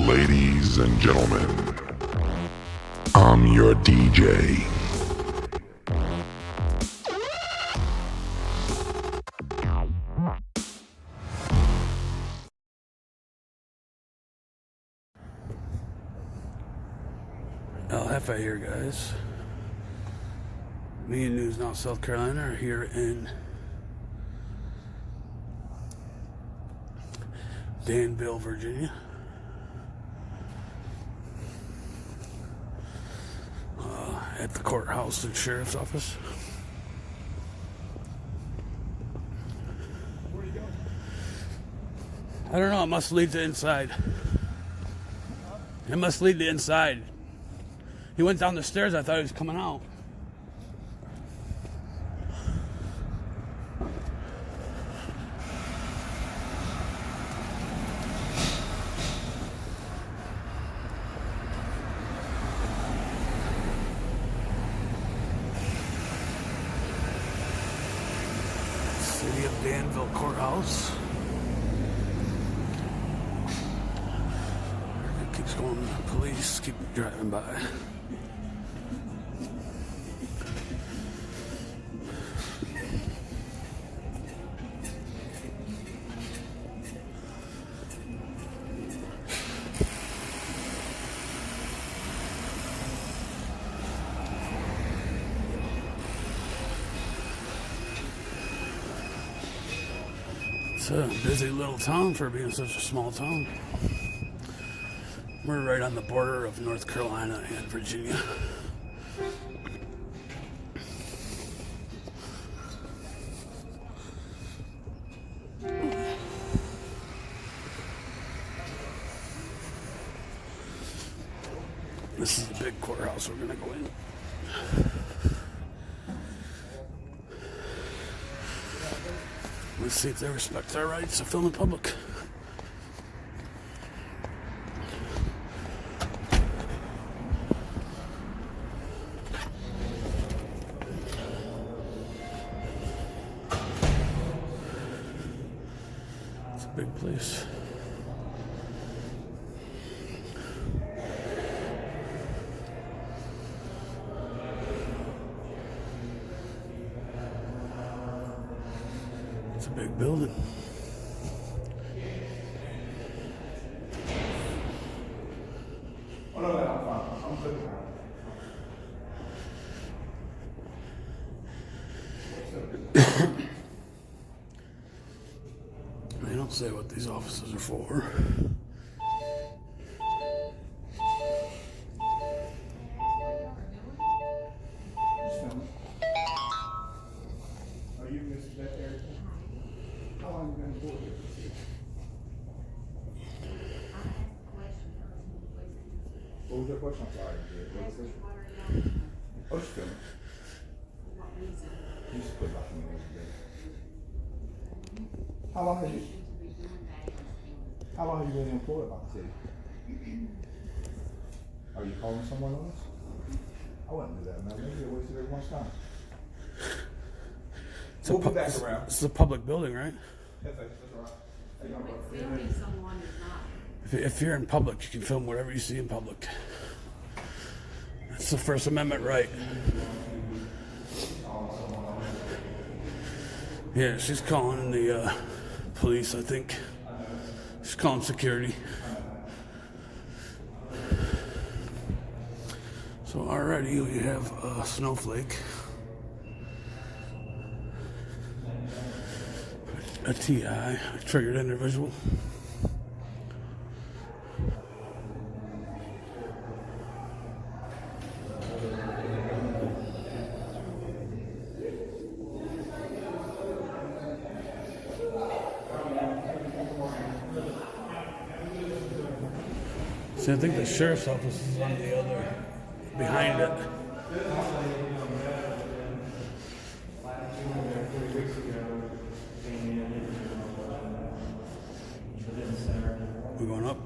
Ladies and gentlemen, I'm your DJ. El Jefe here, guys. Me and News Now South Carolina are here in Danville, Virginia. At the courthouse and sheriff's office. Where'd he go? I don't know, it must lead to inside. It must lead to inside. He went down the stairs, I thought he was coming out. City of Danville Courthouse. It keeps going, police keep driving by. It's a busy little town for being such a small town. We're right on the border of North Carolina and Virginia. This is the big courthouse we're gonna go in. Let's see if they respect our rights to film in public. It's a big place. It's a big building. Oh, no, I'm fine. I'm good. They don't say what these offices are for. Just film it. Are you Mr. Secretary? How long have you been employed here? What was your question? I'm sorry. What was your question? Oh, just film it. You just put about 20 minutes ago. How long have you been employed by the city? Are you calling someone on this? I wouldn't do that, man. Maybe it wasted everyone's time. We'll be back around. It's a public building, right? That's all right. Hey, y'all, bro. Filming someone is not. If you're in public, you can film whatever you see in public. That's the First Amendment right. Yeah, she's calling the police, I think. She's calling security. So already we have a snowflake. A TI, a triggered individual. See, I think the sheriff's office is on the other, behind it. We're going up.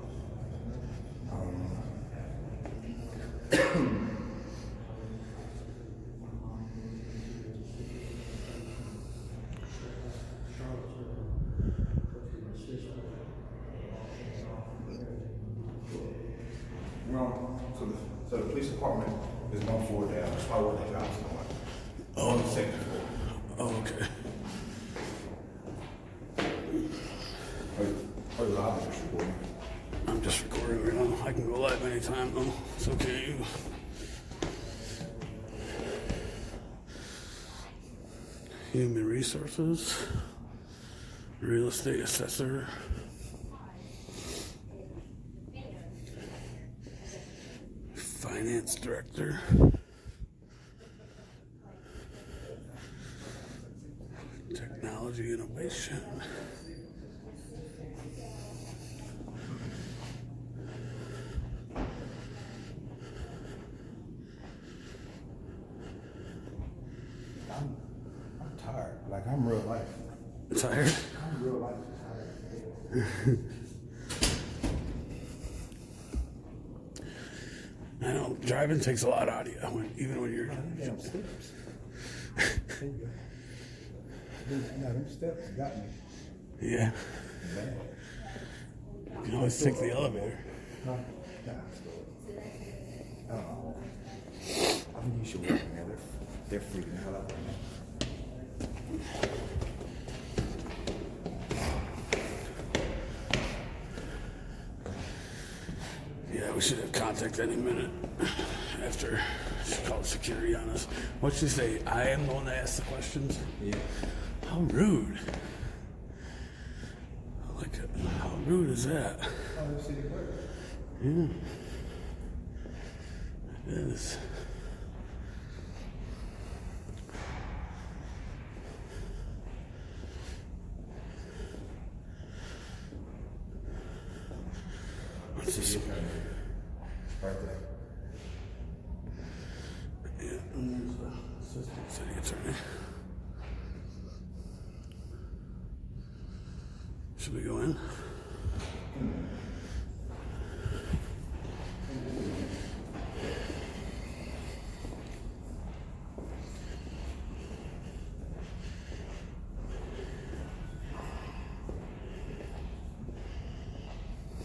So the police department is 1 floor down. That's probably where their job's going. On the second floor. Oh, okay. Are you live or just recording? I'm just recording right now. I can go live anytime though. It's okay. Human resources, real estate assessor, finance director, technology innovation. I'm tired. Like, I'm real life. Tired? I'm real life tired. I know driving takes a lot out of you, even when you're. Damn steps. There you go. Now, them steps got me. Yeah. Bad. You can always take the elevator. Huh? Nah, I don't know. I think you should work in there. They're freaking the hell out right now. Yeah, we should have contact any minute after she called security on us. What'd she say? I am the one that asked the questions? Yeah. How rude. Like, how rude is that? Oh, the city clerk. Yeah. It is. What's this? Right there. Yeah, and there's the assistant city attorney. Should we go in?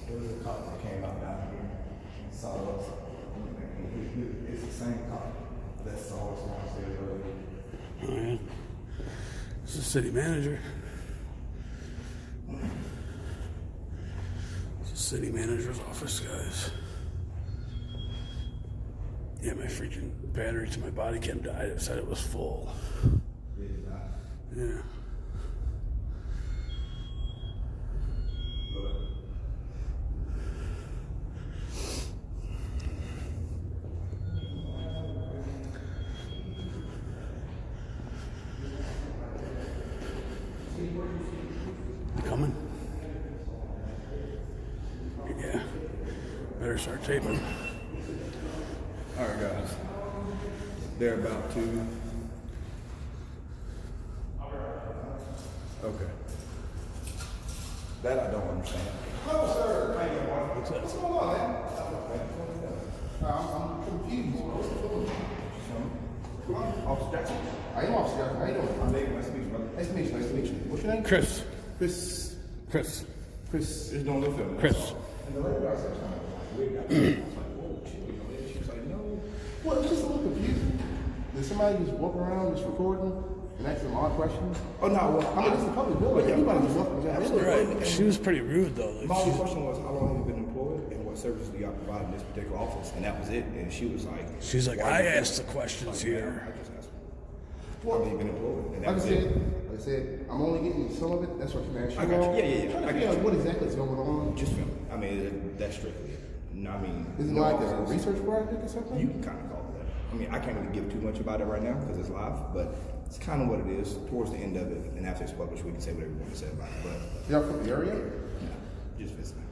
There was a cop that came out down here and saw us. It's the same cop that's always downstairs early. Oh, yeah. This is the city manager. It's the city manager's office, guys. Yeah, my freaking battery to my body cam died. It said it was full. Yeah. Coming? Yeah. Better start taping. All right, guys. They're about to. Okay. That I don't understand. Hello, sir. How you doing? What's that? What's going on, man? I'm confused. What's going on? Officer Jackson. I am Officer Jackson. How you doing? I'm David. Nice to meet you, brother. Nice to meet you. Nice to meet you. What's your name? Chris. Chris. Chris. Chris is doing no filming. Chris. And the lady I said, weird guy. I was like, whoa, chill. She was like, no. Well, it's just a little confusing. Did somebody just walk around just recording and ask them odd questions? Oh, no. Well, I mean, it's a public building. Anybody just walking around. Right. She was pretty rude, though. My only question was, how long have you been employed and what services do y'all provide in this particular office? And that was it. And she was like, She's like, why I you asked the questions here. I just asked her. How long have you been employed? And that Like was I it. said, I'm only getting some of it. That's what you asked. I got you. Yeah. I got what exactly is going on. Just filming. I mean, that's strictly it. No, I mean, Is it no like a officers. research project or something? You can kind of call it that. I mean, I can't really give too much about it right now because it's live, but it's kind of what it is. Towards the end of it, and after it's published, we can say whatever we want to say about it. But Y'all from the area? no, just visiting.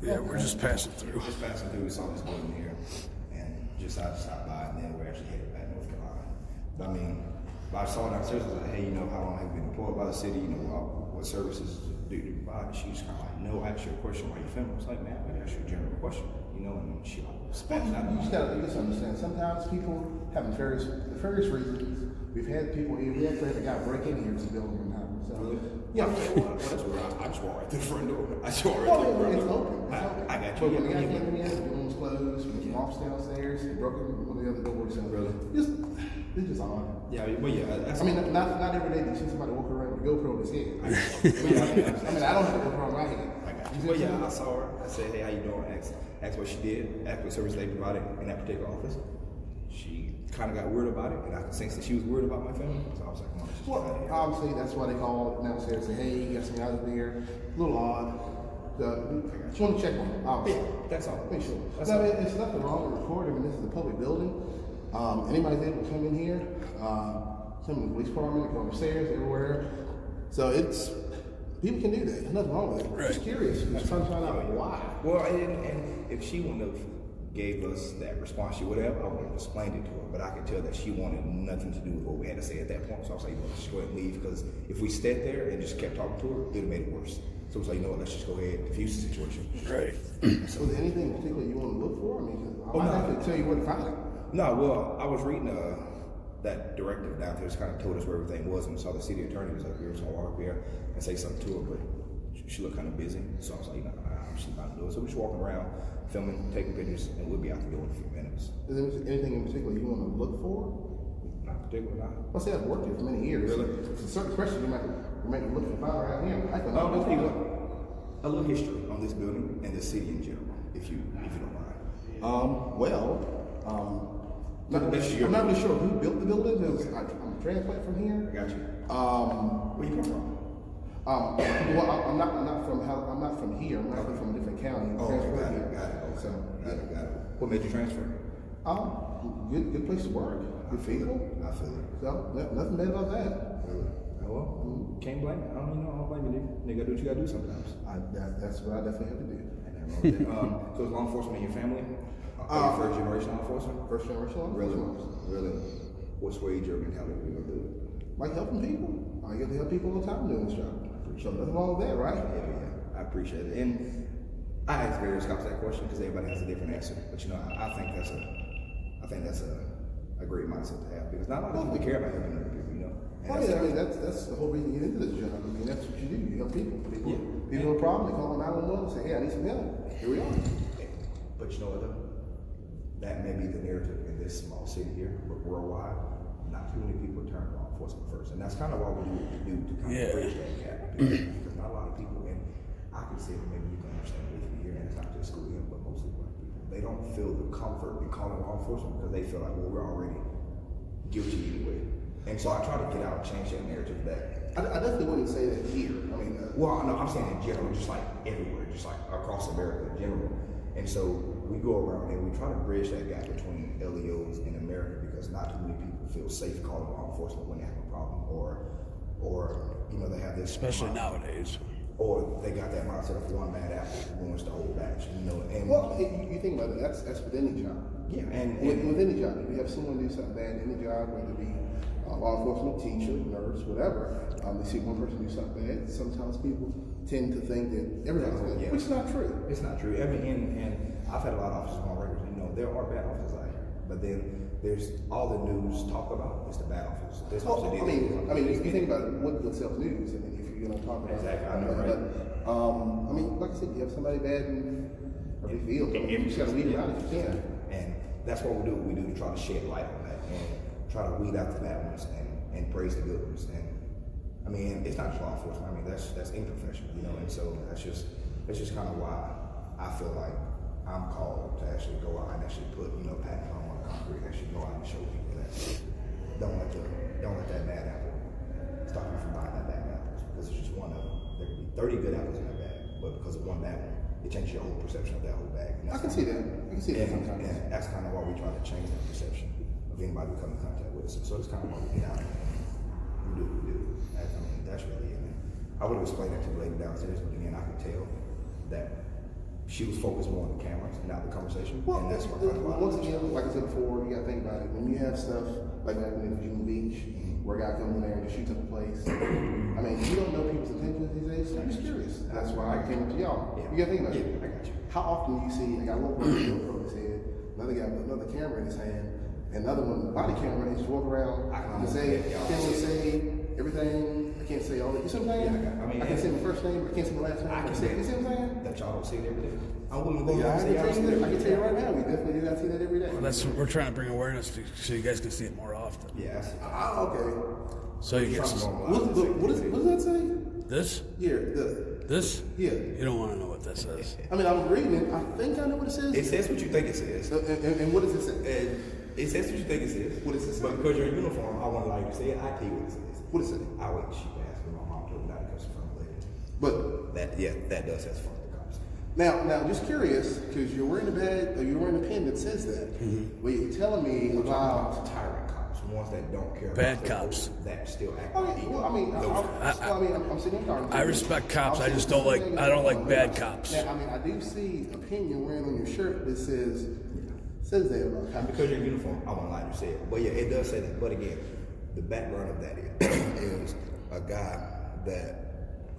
Yeah, we're just passing through. Just passing through, we saw this building here, and just decided to stop by, and then we're actually headed back to North Carolina. But I mean, I saw it downstairs, I was like, hey, you know, how long have you been employed by the city? You know, what services do you provide? And she was kind of like, no, I asked you a question while you're filming. I was like, man, I asked you a general question, you know, and she like, spazzed out. You just understand. Sometimes people have various reasons. We've had people here. We actually had a guy break in here to the building one time. So, Yeah. Well, that's where I just walk right through the front door. I just walk right Well, through the front it's door. open. It's open. I got But you. when the guy came in, the room was closed, when the office downstairs, he broke in one of the other doors. So Really? It's just odd. Yeah, well, yeah. That's, I mean, not every day do you see somebody walking around with a GoPro on his head. I mean, I don't have a GoPro on my head. I got you. Well, yeah, I saw her. I said, hey, how you doing? Asked what she did, asked what service they provided in that particular office. She kind of got weird about it, and I could sense that she was worried about my family. So I was like, come on, let's just get out of Well, here. obviously, that's why they called downstairs and say, hey, you got something out of there. A little odd. Just want to check on it. Yeah, that's all. Make sure. That's I all. mean, it's nothing wrong with recording. I mean, this is a public building. Anybody's able to come in here. Some in the police department, go upstairs, everywhere. So it's, people can do that. There's nothing wrong with it. Right. Just curious. Just trying to find out why. Well, and if she wouldn't have gave us that response, she would have, I would have explained it to her. But I could tell that she wanted nothing to do with what we had to say at that point. So I was like, well, let's just go ahead and leave, because if we stayed there and just kept talking to her, it would have made it worse. So I was like, you know what, let's just go ahead and diffuse the situation. Right. So is there anything in particular you want to look for? I mean, 'cause I Oh, might no. have to tell you where to find it. No, well, I was reading that directive down there. It's kind of told us where everything was, and saw the city attorney was up here, so I walked up here and say something to her, but she looked kind of busy. So I was like, she's not doing it. So we're just walking around, filming, taking pictures, and we'll be out the door in a few minutes. Is there anything in particular you want to look for? Not particularly, not. I say I've worked here for many years. Really? It's a certain question you might look for find around here. I can I'll tell you what, a little history on this building and the city in general, if you don't mind. I'm not really sure who built the building because I'm a transplant from here. I got you. Where you come from? Well, I'm not from here. I'm actually from a different county. Oh, Transferred got here. it. So, Got it. What made you transfer? good place to work. Good people. I feel it. So, nothing bad about that. Really? Well, can't blame you. I don't blame you, nigga. Nigga, do what you gotta do sometimes. That's what I definitely have to do. Ain't nothing wrong with that. So is law enforcement in your family? Are you first generation law enforcement? First generation law Really? enforcement. Really? What swayed your mentality to go do it? Like helping people. I get to help people all the time doing this job. So nothing wrong with that, right? Yeah, I appreciate it. And I ask various cops that question because everybody has a different answer. But you know, I think that's a great mindset to have, because not a lot of people care about helping other people, you know. And Well, yeah, I mean, that's the whole reason you get into this job. I mean, that's what you do. You help people. People have a problem, they call 911 and say, hey, I need some help. Here we are. But you know what though? That may be the narrative in this small city here, but worldwide, not too many people turn to law enforcement first. And that's kind of why we do what we do, to kind of bridge that gap. Because not a lot of people, and I can say that maybe you can understand with me here, and it's not just school here, but mostly black people, they don't feel the comfort in calling law enforcement because they feel like, well, we're already guilty anyway. And so I try to get out and change that narrative that I definitely wouldn't say that here. I mean, well, no, I'm saying in general, just like everywhere, just like across America in general. And so we go around and we try to bridge that gap between LEOs in America, because not too many people feel safe calling law enforcement when they have a problem, or you know, they have this, Especially nowadays. or they got that mindset of one bad apple ruins the whole batch, you know. And well, you think about it, that's with any job. yeah, and With any job, if you have someone do something bad in any job, whether it be law enforcement, teacher, nurse, whatever, they see one person do something bad, sometimes people tend to think that everybody's bad, Yeah. which is not true. It's not true. I mean, and I've had a lot of officers on record. You know, there are bad officers out here, but then there's all the news talk about is the bad officers. This Oh, officer I did mean, this. if you think about it, what sells news? I mean, if you're gonna talk about Exactly, I know, right? But, I mean, like I said, you have somebody bad in every field. I mean, you just gotta weed them out if you can. And that's what we do. We do to try to shed light on that and try to weed out the bad ones and praise the good ones. And I mean, it's not just law enforcement. I mean, that's any profession, you know. And so that's just kind of why I feel like I'm called to actually go out and actually put, you know, patent on concrete, actually go out and show people that don't let that bad apple stop you from buying that bad apples, because it's just one of them. There could be 30 good apples in that bag, but because of one bad one, it changes your whole perception of that whole bag. And I can see that. I can see that sometimes. and that's kind of why we try to change that perception of anybody we come in contact with. So it's kind of why we get out and we do what we do. I mean, that's really it. And I would have explained that to the lady downstairs, but again, I could tell that she was focused more on the cameras and not the conversation. Well, and that's what once again, like I said before, you gotta think about it. When you have stuff like that in Virginia Beach, where a guy comes in there and just shoots up a place, I mean, you don't know people's intentions these days, so I'm just curious. That's why I came up to y'all. Yeah. You gotta think about it. I got you. How often do you see a guy walk around with a GoPro in his head, another guy with another camera in his hand, and another one with a body camera, and he just walk around and say, Yeah. everything, I can't say all that. You see what I'm saying? Yeah, I can say my first name, I can't say my last name. I can You say see what I'm saying? that y'all don't see it every day. I'm willing to go Yeah, and say y'all don't see it I every can tell you right now, we definitely do not see that every day. We're trying to bring awareness to, so you guys can see it more often. Yeah, I see. Okay. So you get What does that say? this. This? Yeah. You don't want to know what this is. I mean, I'm reading it. I think I know what it says. It says what you think it says. And what does it say? And it says what you think it says. What does it say? But because you're in uniform, I want to allow you to say it. I tell you what it says. What does it say? I wait. She asked me. My mom told me not to because she's from the lady. But That does have fun the cops. now, just curious, because you're wearing a badge, or you're wearing a pin that says that. But you're telling me about Tyrant cops, ones that don't care. Bad about their cops. vote, that still act. Okay, well, I'm sitting here talking to I you. respect cops. I just don't like. I don't like bad cops. Now, I mean, I do see a pin you're wearing on your shirt that says that about And cops. because you're in uniform, I want to allow you to say it. But yeah, it does say that. But again, the background of that is a guy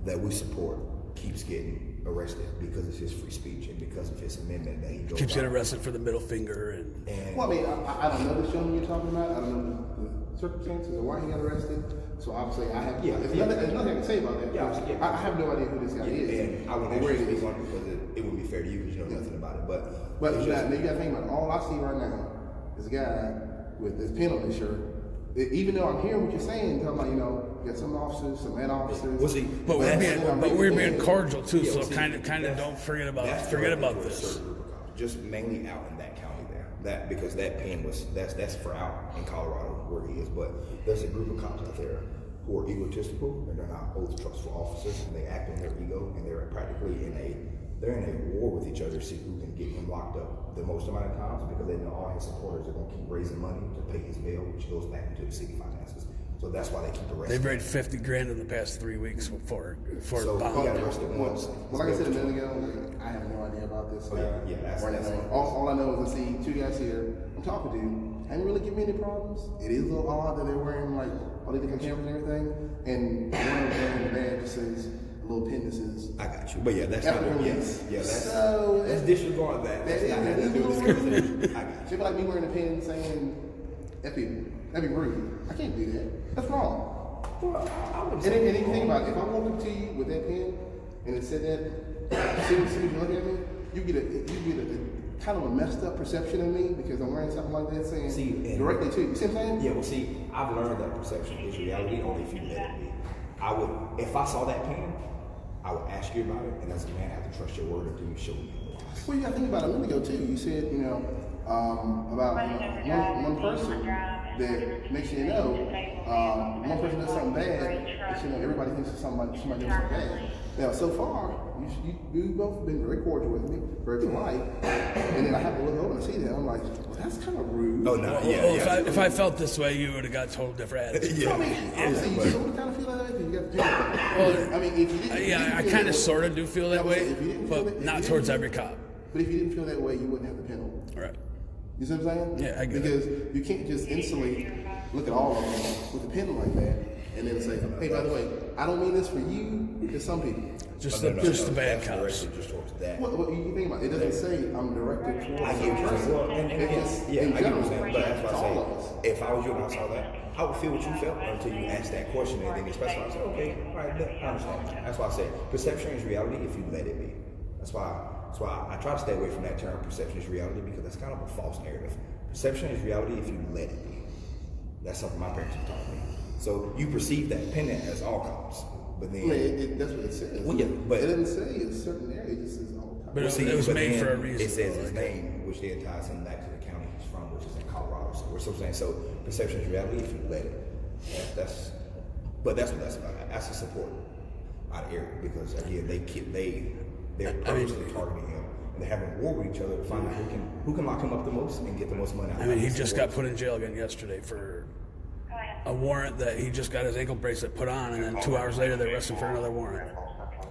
that we support keeps getting arrested because it's his free speech and because of his amendment that he goes Keeps getting out. arrested for the middle finger and. Well, I mean, I don't know the gentleman you're talking about. I don't know the circumstances or why he got arrested. So obviously, I have. There's nothing I can say about that. Yeah. I have no idea who this guy is. And I wouldn't or where actually he speak is. on it because it wouldn't be fair to you because you know nothing about it. But But it's you just- got to think about it. All I see right now is a guy with this pin on his shirt. Even though I'm hearing what you're saying, talking about, you got some officers, some head officers. Well, see, But we're being cordial too. Yeah, So well, see, kind of don't forget about that's forget directly about for a this. certain group of cops, just mainly out in that county there. That because that pin was that's for out in Colorado where he is. But there's a group of cops out there who are egotistical and they're not oath trustful officers and they act on their ego and they're practically in a war with each other to see who can get him locked up the most amount of times because they know all his supporters are going to keep raising money to pay his bail, which goes back into the city finances. So that's why they keep arresting. They've raised $50,000 in the past 3 weeks for So bond. he got arrested once. Well, like I said a minute ago, I have no idea about this. That's All I know is I see two guys here I'm talking to, ain't really giving me any problems. It is a little odd that they're wearing like all the different cameras and everything, and one of them wearing the badge just says a little pin that says. I got you. But yeah, that's Captain not Police. let's disregard that. That's not That nothing to do with this. I got you. People like me wearing a pin saying F people. That'd be rude. I can't do that. That's wrong. Well, I wouldn't And say then think about it. If I walk up to you with that pen and it said that, see you look at me, you get a kind of a messed up perception of me because I'm wearing something like that saying directly to you. You see what I'm saying? Yeah, well, see, I've learned that perception is reality only if you let it be. I would, if I saw that pen, I would ask you about it, and as a man, I have to trust your word until you show me otherwise. Well, you got to think about it a minute ago too. You said, about one person that makes you know, one person does something bad, that everybody thinks it's somebody doing something bad. Now, so far, you both have been very cordial with me, very polite, and then I have to look over and see that. I'm like, well, that's kind of rude. Oh, no, If I felt this way, you would have got a total different attitude. I mean, obviously, you sort of kind of feel that way because you got the pen. I mean, if you didn't, Yeah, I kind of sort of do feel that way, but not towards every cop. But if you didn't feel that way, you wouldn't have the pen on. Right. You see what I'm saying? Yeah, I get it. Because you can't just instantly look at all of them with a pen like that and then say, hey, by the way, I don't mean this for you, it's some people. Just the bad that's cops. directed just towards that. What you think about it? It doesn't say I'm directed towards I get what you're person. saying. Well, and It's again, just yeah, in I get what general. you're saying. But that's why It's I all of us. say, if I was you and I saw that, I would feel what you felt until you asked that question and then you specify. I say, okay, all right, I understand. That's why I say perception is reality if you let it be. That's why I try to stay away from that term perception is reality because that's kind of a false narrative. Perception is reality if you let it be. That's something my parents have taught me. So you perceive that pendant as all cops, but then That's what it says. Well, yeah, but it doesn't say a certain area. It just says all the time. But it was made then for a reason. It says though, his like- name, which then ties him back to the county he's from, which is in Colorado. So we're still saying so perception is reality if you let it. That's what that's about. That's the support out of area because again they're purposely targeting him. And they're having a war with each other to find out who can lock him up the most and get the most money out of him. I mean, he just got put in jail again yesterday for a warrant that he just got his ankle bracelet put on, and then 2 hours later they arrested him for another warrant.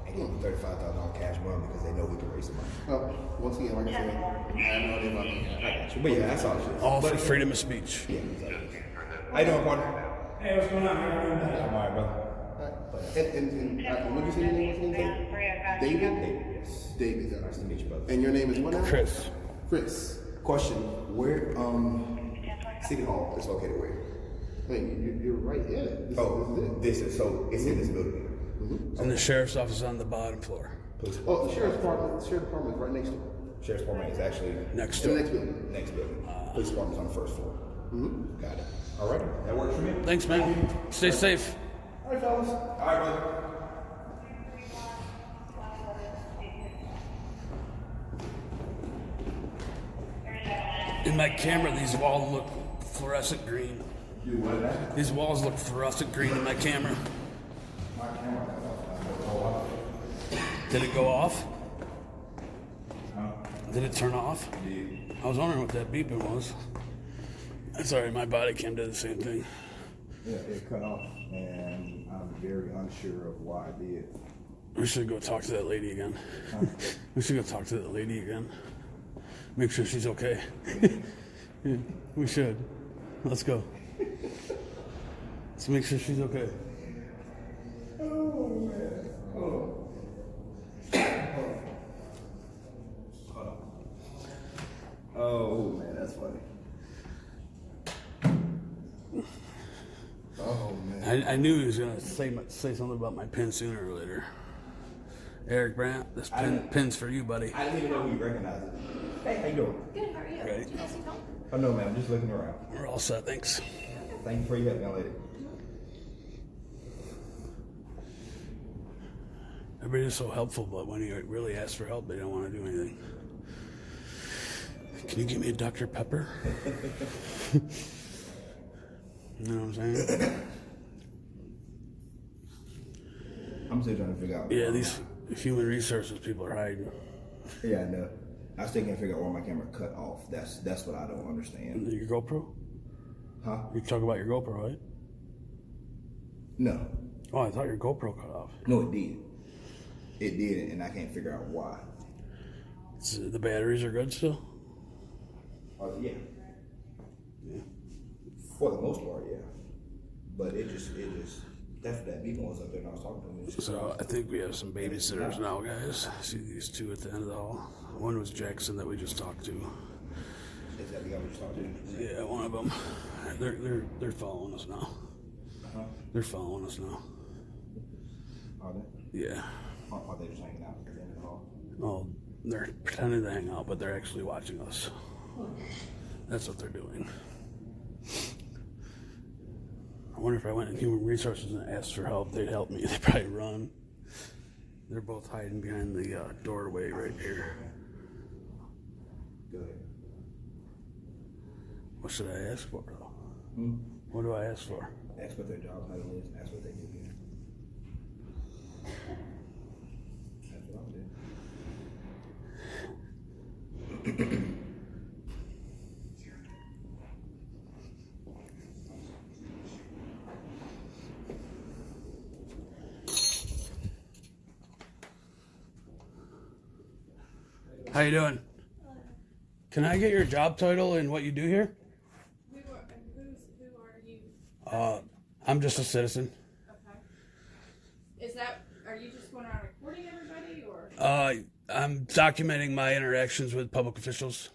And give him $35,000 cash money because they know he can raise the money. Well, once again, like I said, I have no idea about that. I got you. But yeah, that's all it is. All for freedom of speech. Yeah, exactly. How you doing, partner? Hey, what's going on? I'm all right, brother. And what did you say your name was again? David? David, yes. David. Nice to meet you, brother. And your name is what now? Chris. Chris. Question: where City Hall is located where? Hey, you're right in it. This is it. This is so it's in this building. And the sheriff's office is on the bottom floor. Oh, the sheriff's department. The sheriff's department is right next door. Sheriff's department is actually Next In the door. next building. next building. Police department's on the first floor. Got it. All right, that works for me. Thanks, man. Stay safe. All right, fellas. All right, brother. In my camera, these walls look fluorescent green. You what is that? These walls look fluorescent green in my camera. My camera got off. Did it go off? Huh? Did it turn off? Yeah. I was wondering what that beeping was. That's alright, my body cam did the same thing. Yeah, it cut off, and I'm very unsure of why I did. We should go talk to that lady again. We should go talk to that lady again. Make sure she's okay. Yeah, we should. Let's go. Let's make sure she's okay. Oh man. Hold on. Oh man, that's funny. Oh man. I knew he was gonna say something about my pin sooner or later. Eric Brandt, this pin's for you, buddy. I didn't even know you recognized it. Hey, how you doing? Good, how are you? Right. Did you guys need help? Oh no, man, I'm just looking around. We're all set, thanks. Thank you for your help, young lady. Everybody's so helpful, but when you really ask for help, they don't want to do anything. Can you give me a Dr. Pepper? You know what I'm saying? I'm still trying to figure out. Yeah, these human resources people are hiding. Yeah, I know. I still can't figure out why my camera cut off. That's what I don't understand. Your GoPro? Huh? You talk about your GoPro, right? No. Oh, I thought your GoPro cut off. No, it did. It did, and I can't figure out why. The batteries are good still? Yeah. For the most part, yeah. But it just that's what that beeping was up there and I was talking to him. It just- So I think we have some babysitters now, guys. See these two at the end of the hall? One was Jackson that we just talked to. Is that the guy we just talked to? Yeah, one of them. They're following us now. Huh? They're following us now. Are they? Yeah. Are they just hanging out at the end of the hall? Well, they're pretending to hang out, but they're actually watching us. That's what they're doing. I wonder if I went in human resources and asked for help, they'd help me. They'd probably run. They're both hiding behind the doorway right here. Go ahead. What should I ask for, though? Hmm? What do I ask for? Ask what their job title is. Ask what they do here. That's what I'm doing. How you doing? Can I get your job title and what you do here? Who are you? I'm just a citizen. Okay. Are you just going around recording everybody or? I'm documenting my interactions with public officials.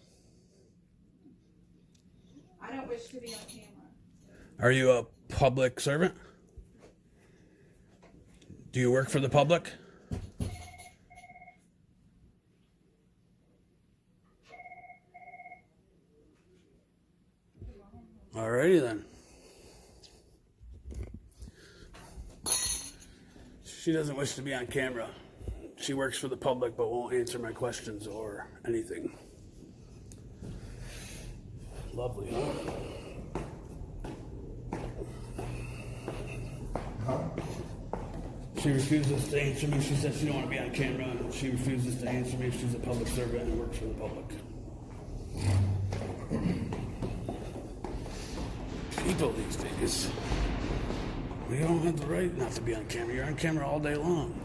I don't wish to be on camera. Are you a public servant? Do you work for the public? Alrighty then. She doesn't wish to be on camera. She works for the public but won't answer my questions or anything. Lovely, huh? She refuses to answer me. She says she don't want to be on camera. She refuses to answer me. She's a public servant and works for the public. People these days, we don't have the right not to be on camera. You're on camera all day long.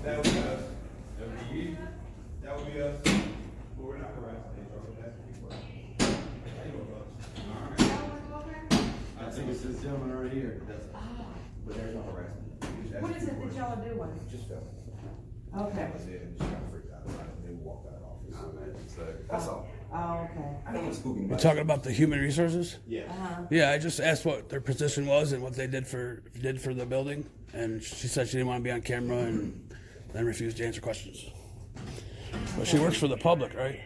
That would be us. That would be you. That would be us. But we're not harassing. But there's no harassment. What is it that y'all are doing? Just film. Okay. That was it. And she kind of freaked out about it. They walked out of the office. That's all. Oh, okay. I don't want to spook You're anybody. talking about the human resources? Yeah. Yeah, I just asked what their position was and what they did for the building, and she said she didn't want to be on camera and then refused to answer questions. But she works for the public, right?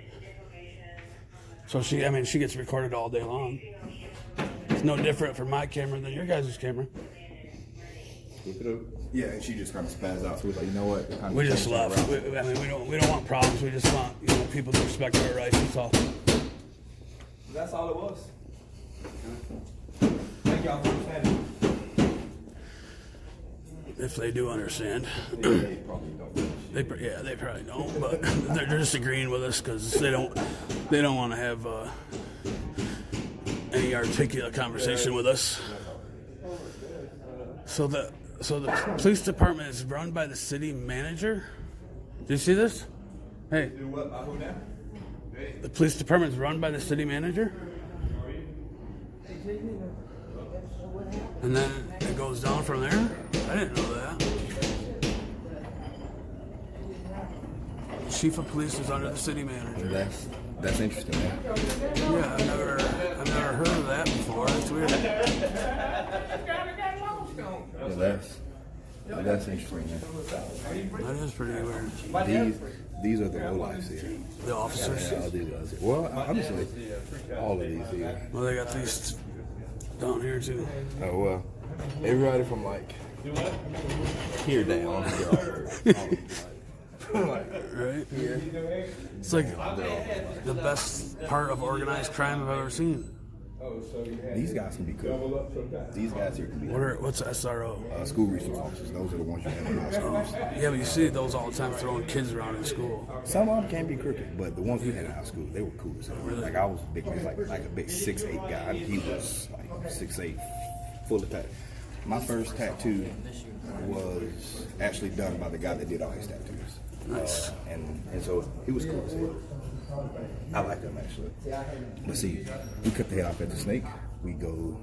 So she gets recorded all day long. It's no different for my camera than your guys' camera. Yeah, and she just kind of spazzed out. So we was like, you know what? Kind of We just left. We don't want problems. We just want people to respect our rights. That's all. That's all it was. Thank y'all for understanding. If they do understand. They probably don't. They probably don't, but they're just agreeing with us because they don't want to have any articulate conversation with us. So the police department is run by the city manager. Do you see this? Hey, Do what? Who now? the police department is run by the city manager, and then it goes down from there. I didn't know that. Chief of police is under the city manager. That's interesting, man. Yeah, I've never heard of that before. That's weird. Yeah, that's interesting, man. That is pretty weird. These are the lowlifes here. The officers. Yeah, all these guys. Well, honestly, all of these here. Well, they got these down here too. Oh well, everybody from like here down. Right? It's like the best part of organized crime I've ever seen. These guys can be cool. These guys here can be What's SRO? school resource officers. Those are the ones you have in our schools. Yeah, but you see those all the time throwing kids around in school. Some of them can be crooked, but the ones we had in our school, they were cool as hell. Like I was a big man, like a big 6'8" guy. He was like 6'8", full of tattoo. My first tattoo was actually done by the guy that did all his tattoos. Nice. And so he was cool as hell. I like him actually. But see, we cut the head off at the snake. We go,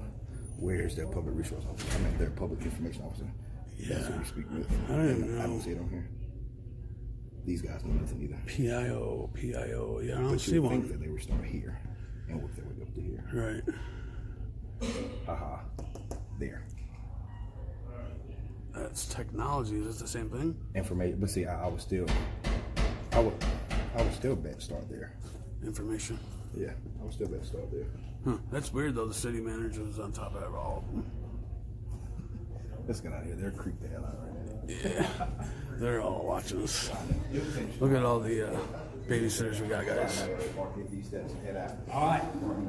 where's their public resource officer? I mean, their public information officer. Yeah. That's who we speak with. I don't even know. I don't see it on here. These guys know nothing either. PIO. Yeah, I don't But see you would think one. that they would start here and work their way up to here. Right. Haha. There. That's technology. Is it the same thing? Information. But see, I would still bet start there. Information. Yeah, I would still bet start there. Huh. That's weird though. The city manager was on top of it all. Let's get out of here. They're creeped the hell out right now. Yeah. They're all watching us. Look at all the babysitters we got, guys. All right.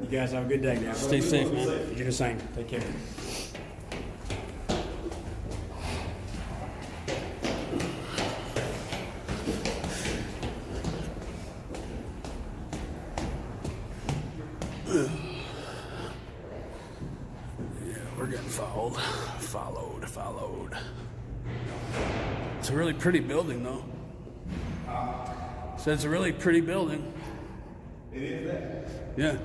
You guys have a good day now. Stay safe, man. You do the same. Take care. We're getting followed. It's a really pretty building, though. So it's a really pretty building. It is that. Yeah.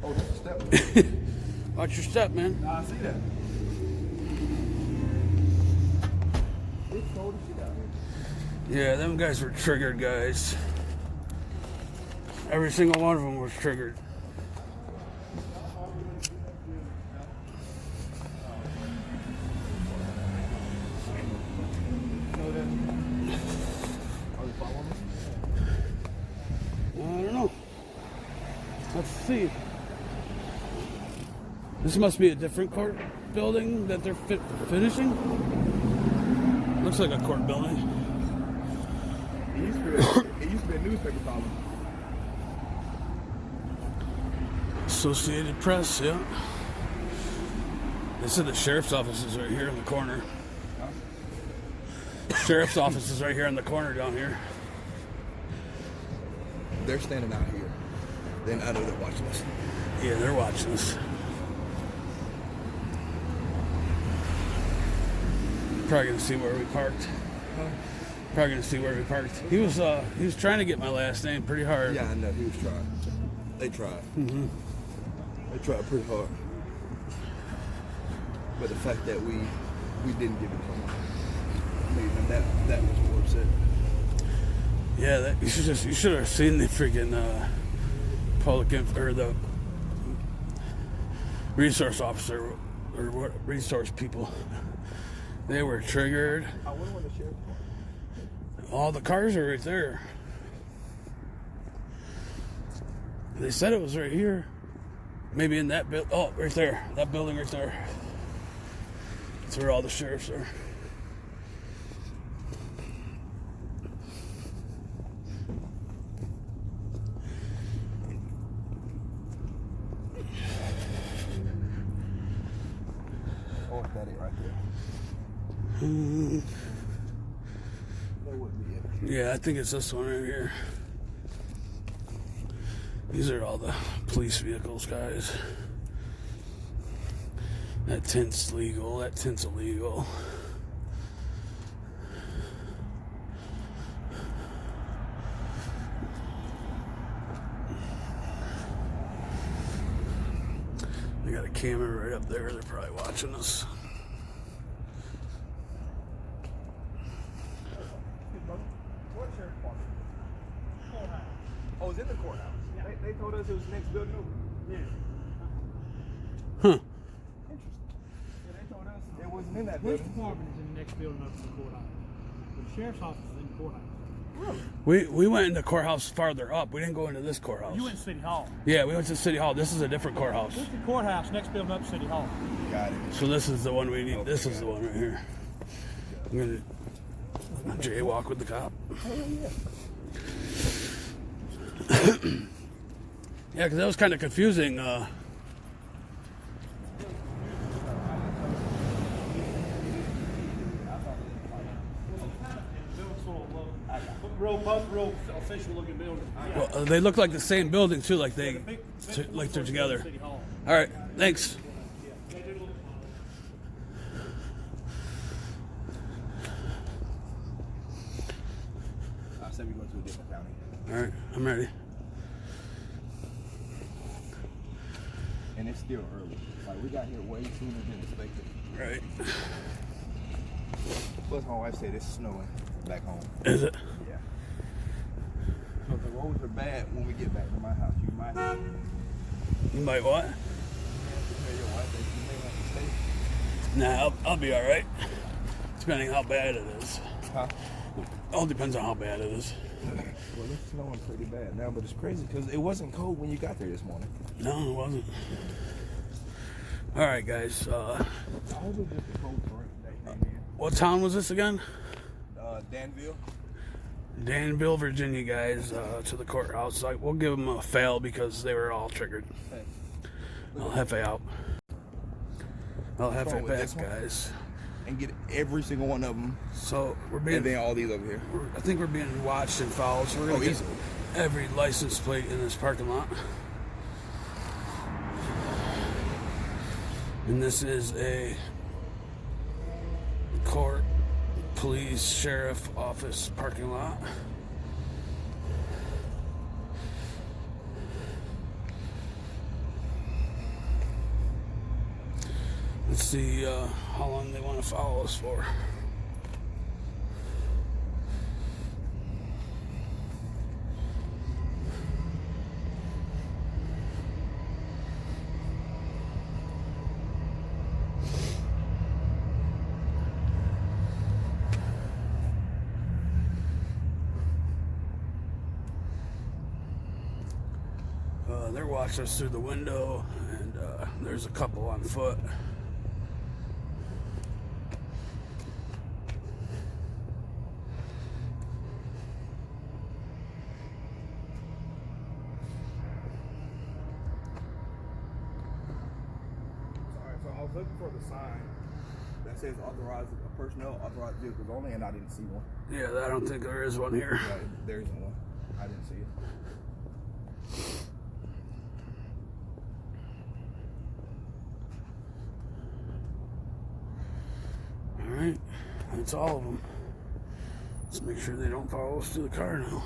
Oh, just a step. Watch your step, man. I see that. It's cold as shit out here. Yeah, them guys were triggered, guys. Every single one of them was triggered. I don't know. Let's see. This must be a different court building that they're finishing. Looks like a court building. It used to be a newspaper column. Associated Press, yeah. They said the sheriff's office is right here in the corner. Sheriff's office is right here in the corner down here. They're standing out here. Then I know they're watching us. Yeah, they're watching us. Probably gonna see where we parked. He was trying to get my last name pretty hard. Yeah, I know. He was trying. They tried. Mm-hmm. They tried pretty hard. But the fact that we didn't give it to him, maybe that was more upset. Yeah, you should have seen the freaking or the resource officer or what resource people. They were triggered. I wonder when the sheriff. All the cars are right there. They said it was right here. Maybe in that building. Oh, right there. That building right there. That's where all the sheriffs are. Oh, that it right there. That wouldn't be it. Yeah, I think it's this one right here. These are all the police vehicles, guys. That tint's legal. That tint's illegal. They got a camera right up there. They're probably watching us. Oh, it's in the courthouse. Yeah. They told us it was the next building over. Yeah. Huh. Interesting. Yeah, they told us it wasn't in that Police building. department is in the next building up to the courthouse. The sheriff's office is in the courthouse. We went in the courthouse farther up. We didn't go into this courthouse. You went to City Hall. Yeah, we went to City Hall. This is a different courthouse. This is the courthouse, next building up to City Hall. Got it. So this is the one we need. This is the one right here. I'm gonna jaywalk with the cop. Yeah, because that was kind of confusing. Real official looking building. Well, they look like the same building too, like they're together. All right, thanks. I said we go to a different county. All right, I'm ready. And it's still early. Like, we got here way sooner than expected. Right. Plus, my wife said it's snowing back home. Is it? Yeah. So if the roads are bad when we get back to my house, you might have You might what? to tell your wife that you may have to stay. Nah, I'll be all right. Depending how bad it is. Huh? All depends on how bad it is. Well, it's snowing pretty bad now, but it's crazy because it wasn't cold when you got there this morning. No, it wasn't. All right, guys. I hope it's just a cold break that came in. What town was this again? Danville. Danville, Virginia, guys, to the courthouse. We'll give them a fail because they were all triggered. Hey. I'll hefe out. I'll What's wrong hefe with back, this one? guys. And get every single one of them. So we're And being, then all these over here. I think we're being watched and followed. So we're gonna get easily. every license plate in this parking lot. And this is a court, police, sheriff office parking lot. Let's see how long they want to follow us for. They're watching us through the window, and there's a couple on foot. Alright, so I was looking for the sign that says authorized personnel, authorized vehicles only, and I didn't see one. Yeah, I don't think there is one here. Yeah, there isn't one. I didn't see it. All right, that's all of them. Let's make sure they don't follow us to the car now.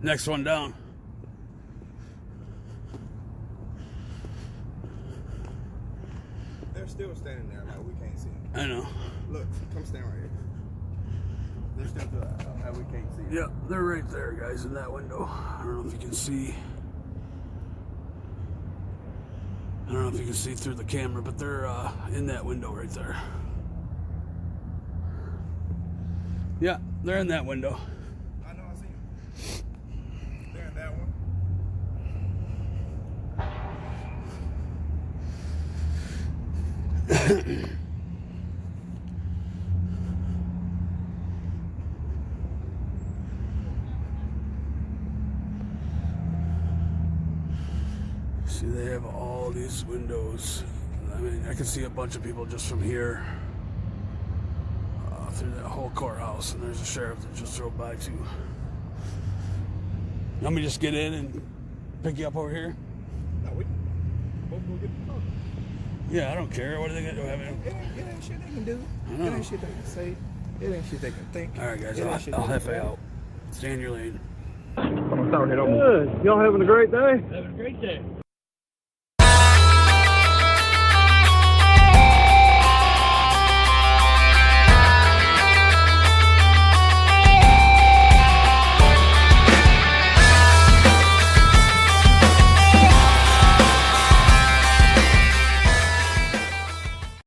Next one down. still standing there like we can't see them. I know. Look, come stand right here. They're still to like we can't see them. Yeah, they're right there, guys, in that window. I don't know if you can see. I don't know if you can see through the camera, but they're in that window right there. Yeah, they're in that window. I know, I see them. They're in that one. See, they have all these windows. I mean, I can see a bunch of people just from here through that whole courthouse, and there's a sheriff that just drove by too. Let me just get in and pick you up over here. No, we both go get the car. Yeah, I don't care. What are they gonna do? It ain't shit they can do. I It know. ain't shit they can say. It ain't shit they can think. All right, guys, It ain't shit I'll they hefe can do. out. Stay in your lane. I'm gonna start head over. Good. Y'all having a great day? Having a great day.